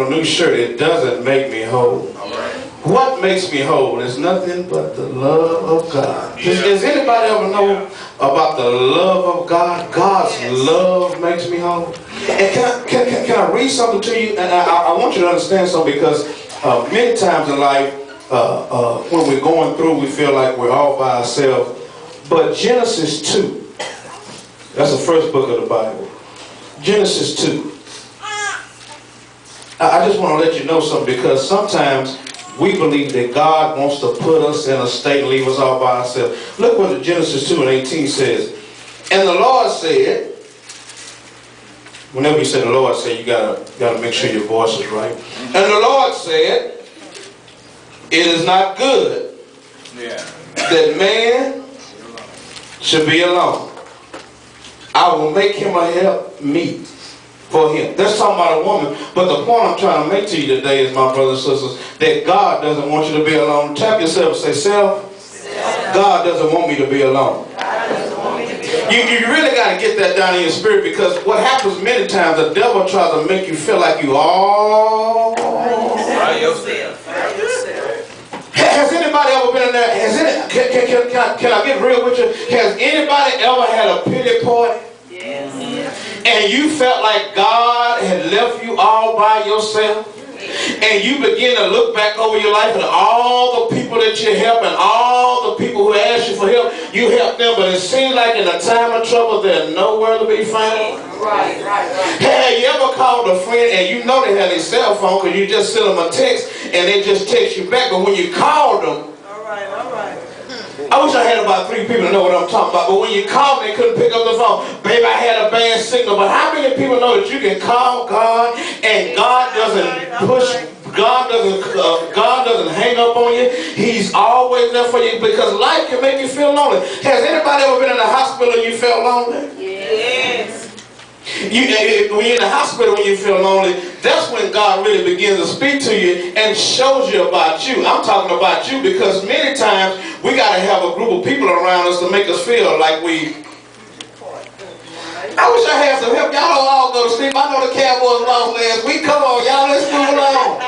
a new shirt, it doesn't make me whole. What makes me whole is nothing but the love of God. Does anybody ever know about the love of God? God's love makes me whole. And can I read something to you? And I want you to understand something, because many times in life, when we're going through, we feel like we're all by ourselves. But Genesis 2, that's the first book of the Bible. Genesis 2. I just want to let you know something, because sometimes we believe that God wants to put us in a state and leave us all by ourselves. Look what Genesis 2:18 says. And the Lord said, whenever you say the Lord said, you gotta make sure your voice is right. And the Lord said, it is not good that man should be alone. I will make him a help meet for him. That's talking about a woman. But the point I'm trying to make to you today is, my brothers and sisters, that God doesn't want you to be alone. Tap yourself and say, self, God doesn't want me to be alone. You really got to get that down in your spirit, because what happens many times, the devil tries to make you feel like you all by yourself. Has anybody ever been in there? Can I get real with you? Has anybody ever had a pity party? Yes. And you felt like God had left you all by yourself? And you begin to look back over your life and all the people that you help and all the people who ask you for help, you help them, but it seems like in a time of trouble they're nowhere to be found. Right. Have you ever called a friend and you know they have their cell phone because you just send them a text and they just text you back, but when you called them, all right. I wish I had about 3 people to know what I'm talking about, but when you called, they couldn't pick up the phone. Baby, I had a bad signal. But how many people know that you can call God and God doesn't push, God doesn't hang up on you? He's always there for you, because life can make you feel lonely. Has anybody ever been in the hospital and you felt lonely? Yes. When you're in the hospital, when you feel lonely, that's when God really begins to speak to you and shows you about you. I'm talking about you, because many times we got to have a group of people around us to make us feel like we... I wish I had some help. Y'all don't all go to sleep. I know the Cowboys lost last week. Come on, y'all, let's move along.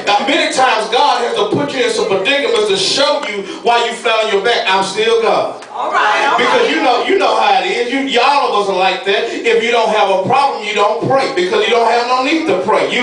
Now, many times God has to put you in some predicaments to show you why you fell on your back. I'm still God. All right. Because you know how it is. Y'all of us are like that. If you don't have a problem, you don't pray, because you don't have no need to pray. You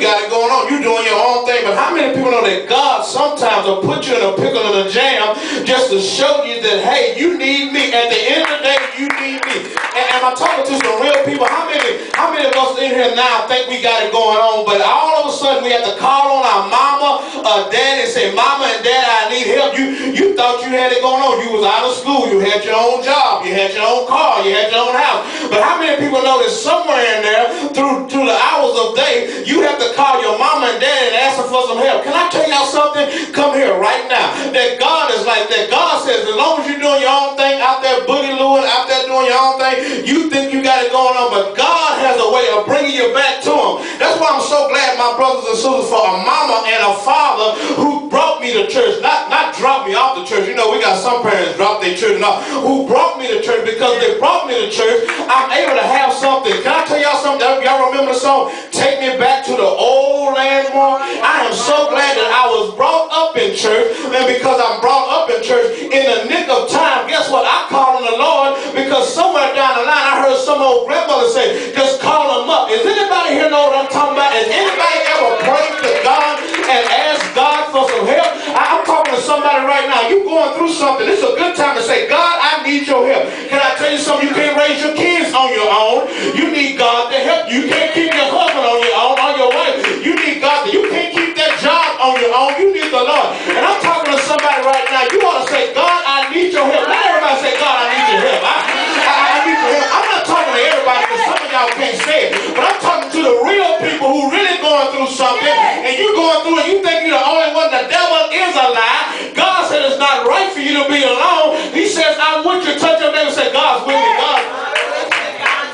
got it going on. You're doing your own thing. But how many people know that God sometimes will put you in a pickle and a jam just to show you that, hey, you need me. At the end of the day, you need me. And I'm talking to some real people. How many of us in here now think we got it going on, but all of a sudden we have to call on our mama or daddy and say, Mama and Daddy, I need help. You thought you had it going on. You was out of school. You had your own job. You had your own car. You had your own house. But how many people know that somewhere in there, through the hours of day, you have to call your mama and daddy and ask them for some help? Can I tell y'all something? Come here right now. That God is like that. God says, as long as you're doing your own thing, out there boogie-looing, out there doing your own thing, you think you got it going on, but God has a way of bringing you back to him. That's why I'm so glad, my brothers and sisters, for a mama and a father who brought me to church. Not dropped me off the church. You know, we got some parents drop their children off. Who brought me to church, because they brought me to church, I'm able to have something. Can I tell y'all something? Y'all remember the song, Take Me Back to the Old Landmark? I am so glad that I was brought up in church, and because I'm brought up in church, in the nick of time, guess what? I call on the Lord, because somewhere down the line, I heard some old grandmother say, just call him up. Is anybody here know what I'm talking about? Has anybody ever prayed to God and asked God for some help? I'm talking to somebody right now. You going through something. It's a good time to say, God, I need your help. Can I tell you something? You can't raise your kids on your own. You need God to help. You can't keep your husband on your own, on your wife. You need God. You can't keep that job on your own. You need the Lord. And I'm talking to somebody right now. You want to say, God, I need your help. Not everybody say, God, I need your help. I need your help. I'm not talking to everybody, because some of y'all can't say it. But I'm talking to the real people who really going through something, and you going through it, you think you're the only one. The devil is a lie. God said it's not right for you to be alone. He says, I want you to touch your neighbor and say, God's with me. God.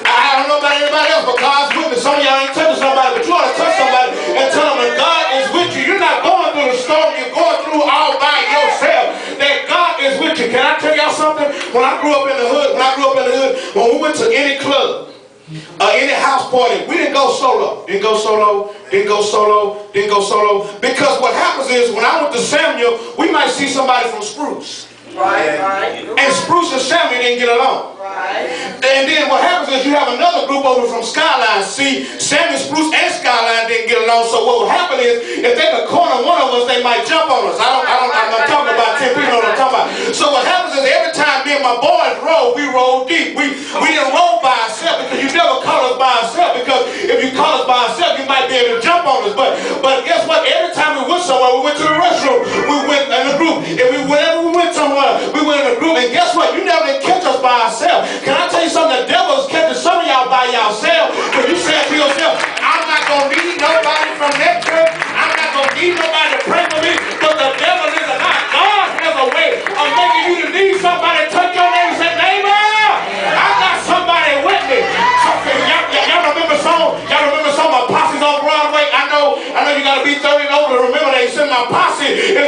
I don't know about anybody else, but God's with me. Some of y'all ain't touching somebody, but you ought to touch somebody and tell them that God is with you. You're not going through the storm. You're going through all by yourself. That God is with you. Can I tell y'all something? When I grew up in the hood, when we went to any club, Any house party, we didn't go solo. Didn't go solo. Because what happens is, when I went to Samuel, we might see somebody from Spruce. Right. And Spruce and Samuel didn't get along. Right. And then what happens is, you have another group over from Skyline. See, Samuel, Spruce, and Skyline didn't get along. So what would happen is, if they could corner one of us, they might jump on us. I'm not talking about 10 people, I'm talking about. So what happens is, every time me and my boys roll, we roll deep. We didn't roll by ourselves, because you never call us by ourselves. Because if you call us by ourselves, you might be able to jump on us. But guess what? Every time we went somewhere, we went to the restroom. We went in a group. Whenever we went somewhere, we went in a group. And guess what? You never did catch us by ourselves. Can I tell you something? The devil is catching some of y'all by yourself. Because you said to yourself, I'm not going to need nobody from that church. I'm not going to need nobody to pray for me. But the devil is a lie. God has a way of making you to need somebody. Touch your neighbor and say, neighbor, I got somebody with me. Y'all remember some? Y'all remember some of my posses on Broadway? I know you got to be 30 and older to remember they sent my posse. It